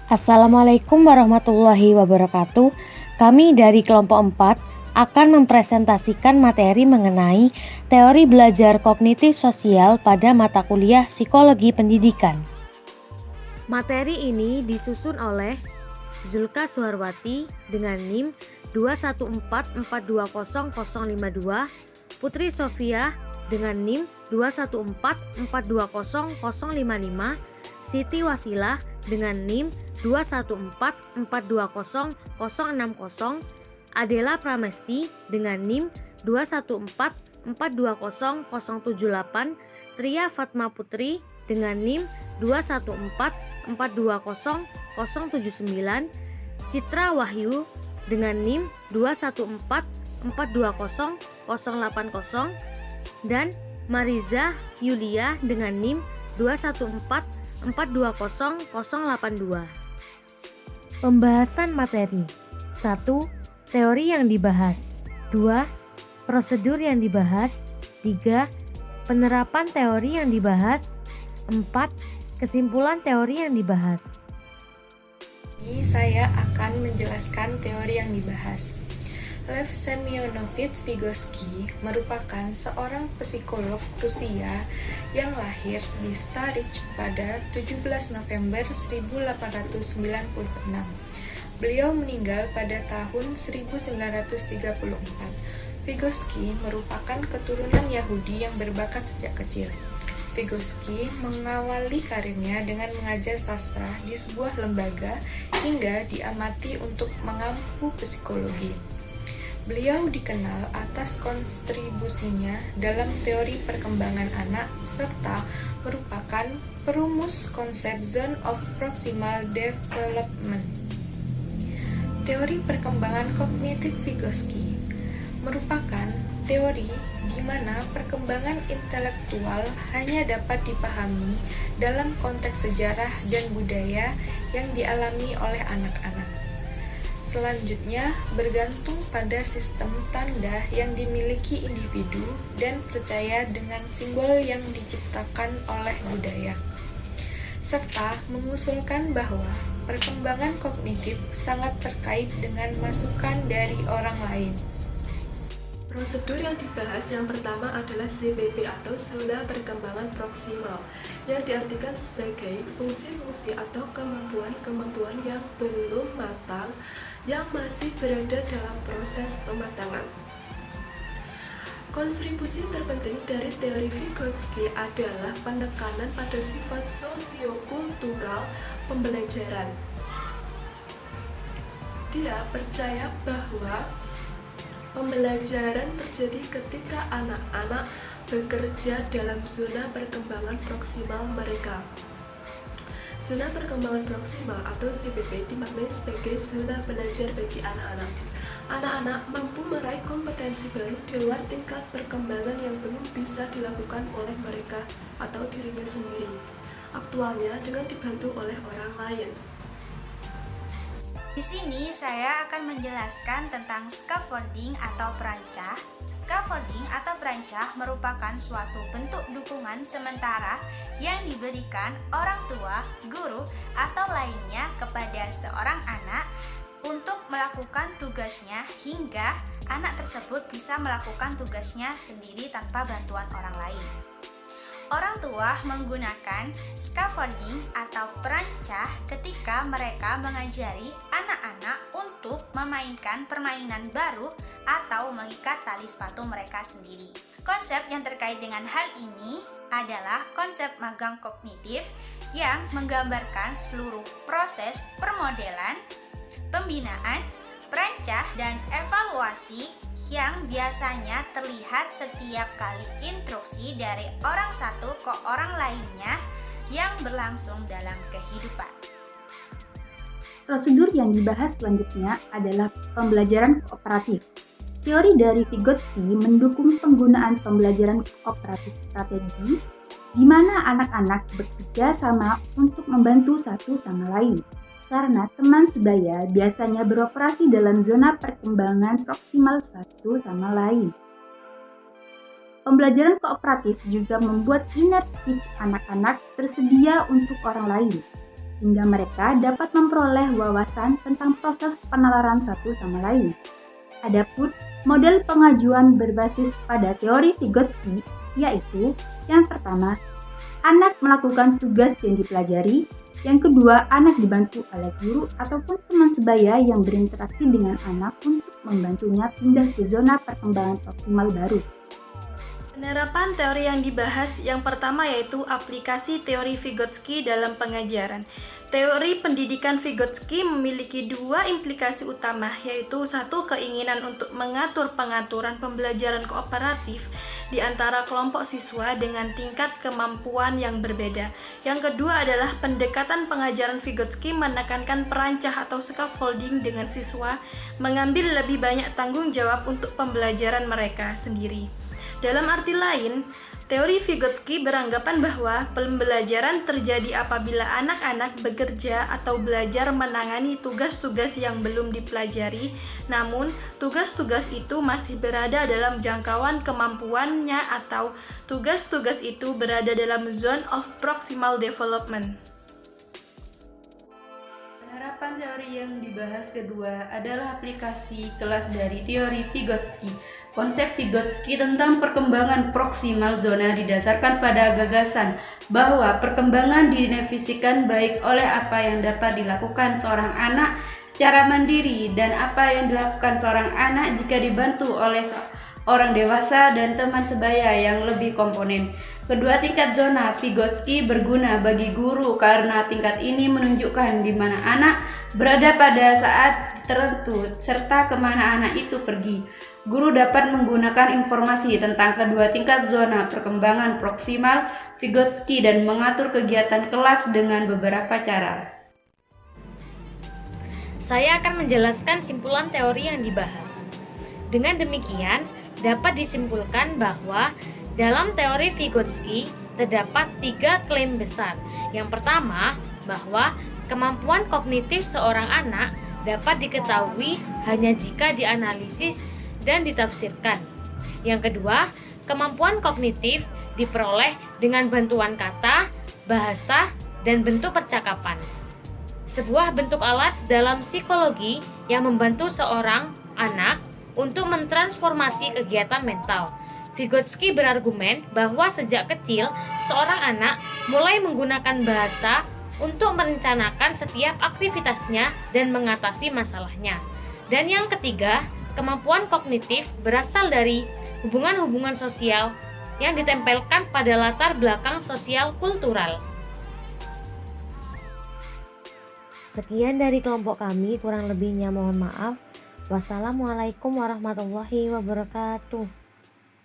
Assalamualaikum warahmatullahi wabarakatuh. Kami dari kelompok 4 akan mempresentasikan materi mengenai teori belajar kognitif sosial pada mata kuliah Psikologi Pendidikan. Materi ini disusun oleh Zulka Suharwati dengan NIM 214420052, Putri Sofia dengan NIM 214420055, Siti Wasilah dengan NIM 214420060, Adela Pramesti dengan NIM 214420078, Tria Fatma Putri dengan NIM 214420079, Citra Wahyu dengan NIM 214420080, dan Mariza Yulia dengan NIM 214420082. Pembahasan materi. 1. Teori yang dibahas. 2. Prosedur yang dibahas. 3. Penerapan teori yang dibahas. 4. Kesimpulan teori yang dibahas. Ini saya akan menjelaskan teori yang dibahas. Lev Semyonovich Vygotsky merupakan seorang psikolog Rusia yang lahir di Staricz pada 17 November 1896. Beliau meninggal pada tahun 1934. Vygotsky merupakan keturunan Yahudi yang berbakat sejak kecil. Vygotsky mengawali karirnya dengan mengajar sastra di sebuah lembaga hingga diamati untuk mengampu psikologi. Beliau dikenal atas kontribusinya dalam teori perkembangan anak serta merupakan perumus konsep Zone of Proximal Development. Teori perkembangan kognitif Vygotsky merupakan teori di mana perkembangan intelektual hanya dapat dipahami dalam konteks sejarah dan budaya yang dialami oleh anak-anak. Selanjutnya, bergantung pada sistem tanda yang dimiliki individu dan percaya dengan simbol yang diciptakan oleh budaya, serta mengusulkan bahwa perkembangan kognitif sangat terkait dengan masukan dari orang lain. Prosedur yang dibahas yang pertama adalah ZPP atau zona perkembangan proksimal, yang diartikan sebagai fungsi-fungsi atau kemampuan-kemampuan yang belum matang yang masih berada dalam proses pematangan. Kontribusi terpenting dari teori Vygotsky adalah penekanan pada sifat sosiokultural pembelajaran. Dia percaya bahwa pembelajaran terjadi ketika anak-anak bekerja dalam zona perkembangan proksimal mereka. Zona perkembangan proksimal atau ZPP dimaknai sebagai zona belajar bagi anak-anak. Anak-anak mampu meraih kompetensi baru di luar tingkat perkembangan yang belum bisa dilakukan oleh mereka atau dirinya sendiri, aktualnya dengan dibantu oleh orang lain. Di sini saya akan menjelaskan tentang scaffolding atau perancah. Scaffolding atau perancah merupakan suatu bentuk dukungan sementara yang diberikan orang tua, guru, atau lainnya kepada seorang anak untuk melakukan tugasnya hingga anak tersebut bisa melakukan tugasnya sendiri tanpa bantuan orang lain. Orang tua menggunakan scaffolding atau perancah ketika mereka mengajari anak-anak untuk memainkan permainan baru atau mengikat tali sepatu mereka sendiri. Konsep yang terkait dengan hal ini adalah konsep magang kognitif yang menggambarkan seluruh proses permodelan, pembinaan, perancah, dan evaluasi yang biasanya terlihat setiap kali instruksi dari orang satu ke orang lainnya yang berlangsung dalam kehidupan. Prosedur yang dibahas selanjutnya adalah pembelajaran kooperatif. Teori dari Vygotsky mendukung penggunaan pembelajaran kooperatif strategi di mana anak-anak bekerja sama untuk membantu satu sama lain. Karena teman sebaya biasanya beroperasi dalam zona perkembangan proksimal satu sama lain. Pembelajaran kooperatif juga membuat inner speech anak-anak tersedia untuk orang lain. sehingga mereka dapat memperoleh wawasan tentang proses penalaran satu sama lain. Adapun model pengajuan berbasis pada teori Vygotsky yaitu yang pertama, anak melakukan tugas yang dipelajari. Yang kedua, anak dibantu oleh guru ataupun teman sebaya yang berinteraksi dengan anak untuk membantunya pindah ke zona perkembangan optimal baru. Penerapan teori yang dibahas yang pertama yaitu aplikasi teori Vygotsky dalam pengajaran. Teori pendidikan Vygotsky memiliki dua implikasi utama, yaitu satu, keinginan untuk mengatur pengaturan pembelajaran kooperatif di antara kelompok siswa dengan tingkat kemampuan yang berbeda. Yang kedua adalah pendekatan pengajaran Vygotsky menekankan perancah atau scaffolding dengan siswa mengambil lebih banyak tanggung jawab untuk pembelajaran mereka sendiri. Dalam arti lain, teori Vygotsky beranggapan bahwa pembelajaran terjadi apabila anak-anak bekerja atau belajar menangani tugas-tugas yang belum dipelajari, namun tugas-tugas itu masih berada dalam jangkauan kemampuannya atau tugas-tugas itu berada dalam zone of proximal development. Penerapan teori yang dibahas kedua adalah aplikasi kelas dari teori Vygotsky. Konsep Vygotsky tentang perkembangan proksimal zona didasarkan pada gagasan bahwa perkembangan didefinisikan baik oleh apa yang dapat dilakukan seorang anak secara mandiri dan apa yang dilakukan seorang anak jika dibantu oleh orang dewasa dan teman sebaya yang lebih komponen. Kedua tingkat zona Vygotsky berguna bagi guru karena tingkat ini menunjukkan di mana anak berada pada saat tertentu serta kemana anak itu pergi. Guru dapat menggunakan informasi tentang kedua tingkat zona perkembangan proksimal Vygotsky dan mengatur kegiatan kelas dengan beberapa cara. Saya akan menjelaskan simpulan teori yang dibahas. Dengan demikian, dapat disimpulkan bahwa dalam teori Vygotsky terdapat 3 klaim besar. Yang pertama, bahwa kemampuan kognitif seorang anak dapat diketahui hanya jika dianalisis dan ditafsirkan. Yang kedua, kemampuan kognitif diperoleh dengan bantuan kata, bahasa, dan bentuk percakapan. Sebuah bentuk alat dalam psikologi yang membantu seorang anak untuk mentransformasi kegiatan mental. Vygotsky berargumen bahwa sejak kecil, seorang anak mulai menggunakan bahasa untuk merencanakan setiap aktivitasnya dan mengatasi masalahnya. Dan yang ketiga, kemampuan kognitif berasal dari hubungan-hubungan sosial yang ditempelkan pada latar belakang sosial kultural. Sekian dari kelompok kami, kurang lebihnya mohon maaf. Wassalamualaikum warahmatullahi wabarakatuh.